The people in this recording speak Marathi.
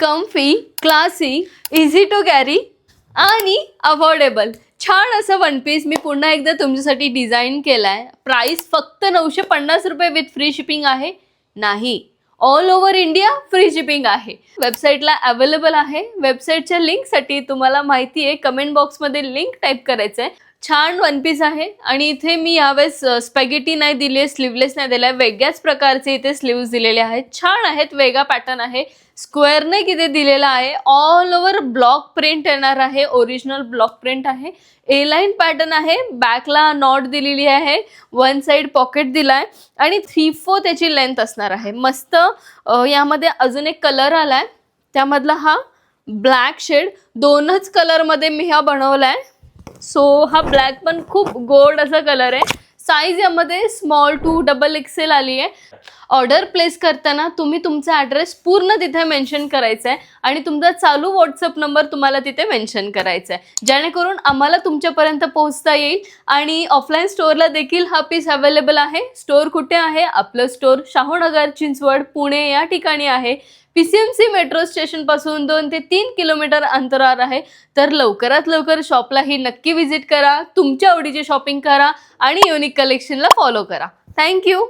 Comfy, classy, easy to carry आणि अफोर्डेबल छान असं वन पीस मी पुन्हा एकदा तुमच्यासाठी डिझाईन केला आहे. प्राईस फक्त 950 रुपये विथ फ्री शिपिंग आहे. नाही, all over India free shipping आहे. वेबसाईटला अवेलेबल आहे. वेबसाईटच्या लिंकसाठी तुम्हाला माहिती आहे कमेंट बॉक्समध्ये लिंक टाईप करायचं आहे. छान वन पीस आहे आणि इथे मी यावेळेस स्पॅगेटी नाही दिली आहे, स्लीवलेस नाही दिला आहे, वेगळ्याच प्रकारचे इथे स्लीव्स दिलेले आहेत. छान आहेत, वेगळा पॅटर्न आहे. स्क्वेअर नेक इथे दिलेला आहे. ऑल ओव्हर ब्लॉक प्रिंट येणार आहे, ओरिजिनल ब्लॉक प्रिंट आहे. ए लाईन पॅटर्न आहे, बॅकला नॉट दिलेली आहे, वन साइड पॉकेट दिलाय आणि 3/4 त्याची लेंथ असणार आहे. मस्त यामध्ये अजून एक कलर आलाय, त्यामधला हा ब्लॅक शेड. दोनच कलरमध्ये मी हा बनवलाय. सो हा ब्लॅक पण खूप गोल्ड असा कलर आहे. साईज यामध्ये स्मॉल टू XXL आली आहे. ऑर्डर प्लेस करताना तुम्ही तुमचा ॲड्रेस पूर्ण तिथे मेन्शन करायचा आहे आणि तुमचा चालू व्हॉट्सअप नंबर तुम्हाला तिथे मेन्शन करायचा आहे, जेणेकरून आम्हाला तुमच्यापर्यंत पोहोचता येईल. आणि ऑफलाईन स्टोअरला देखील हा पीस अवेलेबल आहे. स्टोअर कुठे आहे? आपलं स्टोअर शाहूनगर, चिंचवड, पुणे या ठिकाणी आहे. PCMC मेट्रो स्टेशनपासून 2 ते 3 किलोमीटर अंतरावर आहे. तर लवकरात लवकर शॉपलाही नक्की व्हिजिट करा, तुमच्या आवडीची शॉपिंग करा आणि युनिक कलेक्शनला फॉलो करा. थँक्यू.